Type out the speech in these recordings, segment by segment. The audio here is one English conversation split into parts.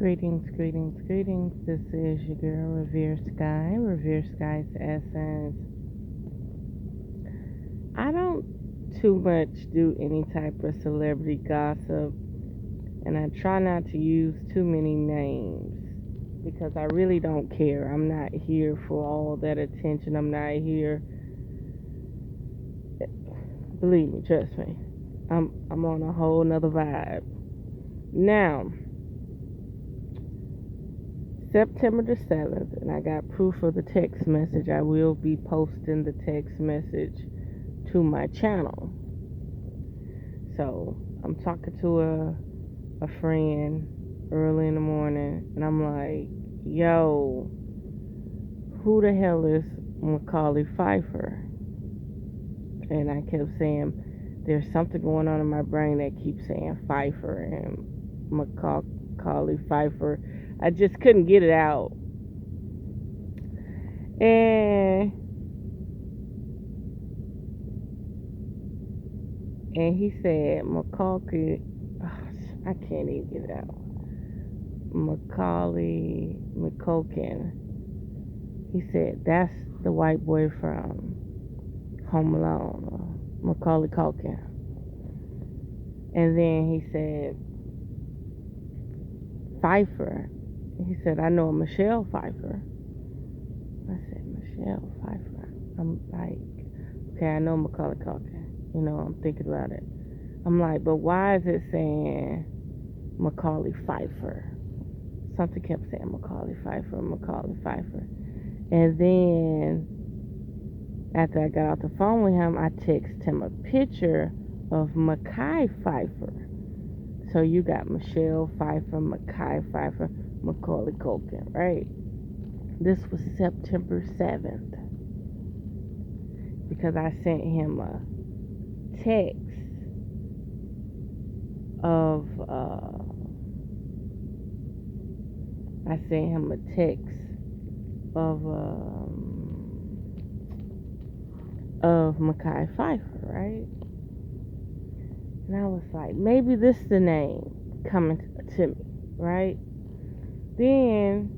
Greetings, greetings, greetings. This is your girl, Revere Sky, Revere Sky's Essence. I don't too much do any type of celebrity gossip, and I try not to use too many names because I really don't care. I'm not here for all that attention. I'm not here. Believe me, trust me. I'm on a whole nother vibe. Now, September the 7th, and I got proof of the text message. I will be posting the text message to my channel. So I'm talking to a friend early in the morning, and I'm like, yo, who the hell is Macaulay Pfeiffer? And I kept saying, there's something going on in my brain that keeps saying Pfeiffer and Macaulay Pfeiffer. I just couldn't get it out. And he said Macaulay, I can't even get it out. Macaulay McCulkin. He said that's the white boy from Home Alone, Macaulay Culkin. And then he said Pfeiffer. He said, I know a Michelle Pfeiffer. I said, Michelle Pfeiffer. I'm like, okay, I know Macaulay Culkin. You know, I'm thinking about it. I'm like, but why is it saying Macaulay Pfeiffer? Something kept saying Macaulay Pfeiffer, Macaulay Pfeiffer. And then after I got off the phone with him, I texted him a picture of Mackay Pfeiffer. So you got Michelle Pfeiffer, Mackay Pfeiffer, Macaulay Culkin, right? This was September 7th. Because I sent him a text of Mackay Pfeiffer, right? And I was like, maybe this is the name coming to me, right? Then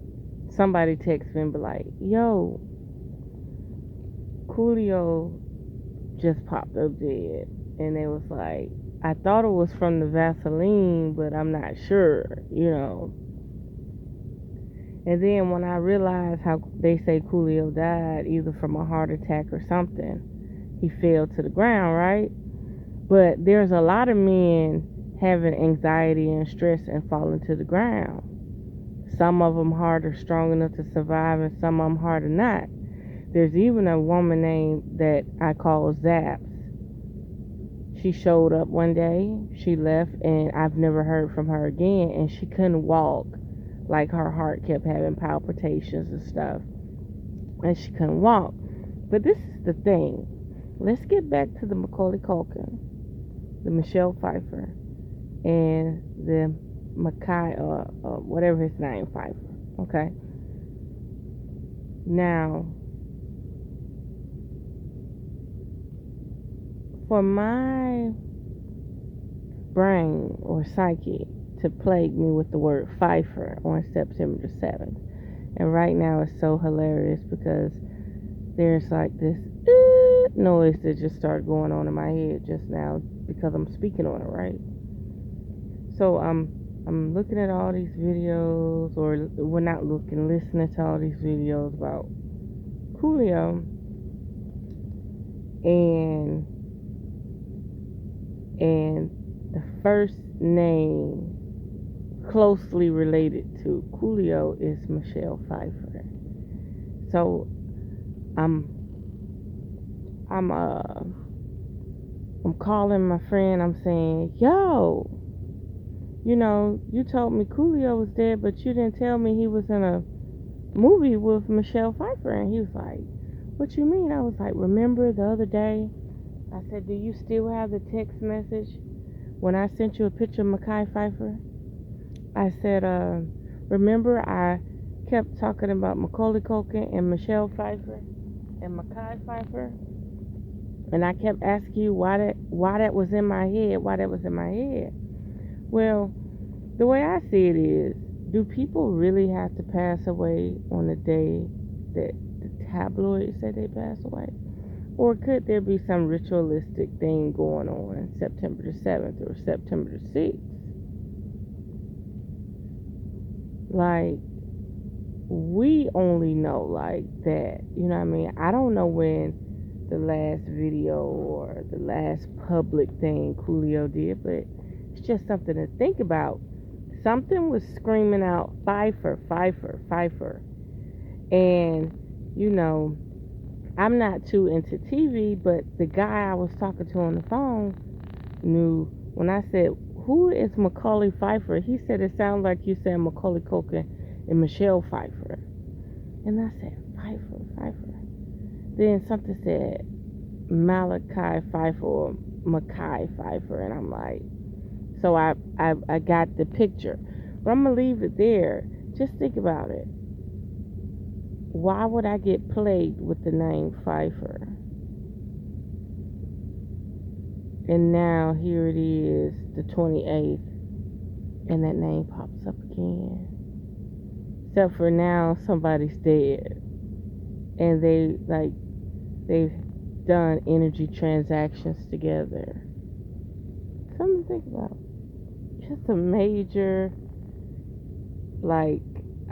somebody texted me and be like, yo, Coolio just popped up dead. And it was like, I thought it was from the Vaseline, but I'm not sure, you know. And then when I realized how they say Coolio died, either from a heart attack or something, he fell to the ground, right? But there's a lot of men having anxiety and stress and falling to the ground. Some of them heart are strong enough to survive, and some of them heart are not. There's even a woman named that I call Zaps. She showed up one day, she left, and I've never heard from her again, and she couldn't walk. Like her heart kept having palpitations and stuff, and she couldn't walk. But this is the thing. Let's get back to the Macaulay Culkin, the Michelle Pfeiffer, and the Mackay, whatever his name, Pfeiffer. Okay. Now, for my brain or psyche to plague me with the word Pfeiffer on September the 7th, and right now it's so hilarious because there's like this noise that just started going on in my head just now because I'm speaking on it, right? So I'm looking at all these videos, or we're not looking, listening to all these videos about Coolio, and the first name closely related to Coolio is Michelle Pfeiffer. So I'm calling my friend. I'm saying, yo, you know, you told me Coolio was dead, but you didn't tell me he was in a movie with Michelle Pfeiffer. And he was like, what you mean? I was like, remember the other day I said, do you still have the text message when I sent you a picture of Mackay Pfeiffer? I said, remember I kept talking about Macaulay Culkin and Michelle Pfeiffer and Mackay Pfeiffer? And I kept asking you why that was in my head, Well, the way I see it is, do people really have to pass away on the day that the tabloids say they pass away? Or could there be some ritualistic thing going on September the 7th or September the 6th? Like, we only know like that. You know what I mean? I don't know when the last video or the last public thing Coolio did, but it's just something to think about. Something was screaming out, Pfeiffer, Pfeiffer, Pfeiffer. And, you know, I'm not too into TV, but the guy I was talking to on the phone knew when I said, "Who is Macaulay Pfeiffer?" He said, "It sounds like you said Macaulay Culkin and Michelle Pfeiffer." And I said, "Pfeiffer, Pfeiffer." Then something said Malachi Pfeiffer or Mackay Pfeiffer. And I'm like, so I got the picture. But I'm going to leave it there. Just think about it. Why would I get plagued with the name Pfeiffer? And now here it is, the 28th, and that name pops up again. Except for now, somebody's dead. And they've done energy transactions together. Something to think about. Just a major, like,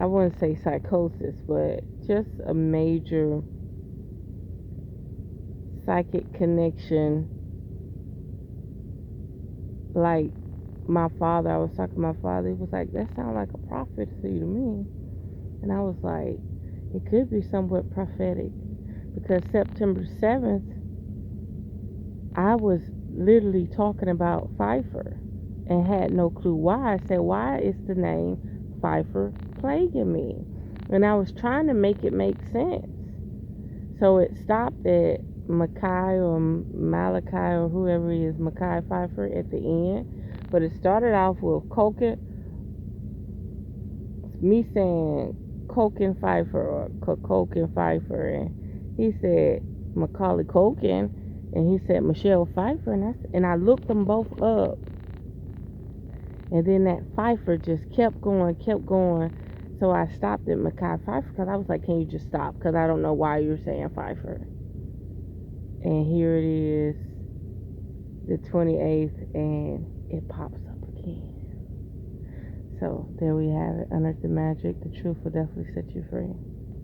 I wouldn't say psychosis, but just a major psychic connection. Like my father, I was talking to my father, he was like, "That sounds like a prophecy to me." And I was like, it could be somewhat prophetic, because September 7th, I was literally talking about Pfeiffer and had no clue why. I said, "Why is the name Pfeiffer plaguing me?" And I was trying to make it make sense. So it stopped at Mackay or Malachi or whoever he is, Mackay Pfeiffer at the end. But it started off with Culkin, me saying Culkin Pfeiffer or Culkin Pfeiffer. And he said Macaulay Culkin. And he said Michelle Pfeiffer. And I looked them both up. And then that Pfeiffer just kept going, kept going. So I stopped at Mackay Pfeiffer because I was like, "Can you just stop? Because I don't know why you're saying Pfeiffer." And here it is, the 28th, and it pops up again. So there we have it. Unearth the magic. The truth will definitely set you free.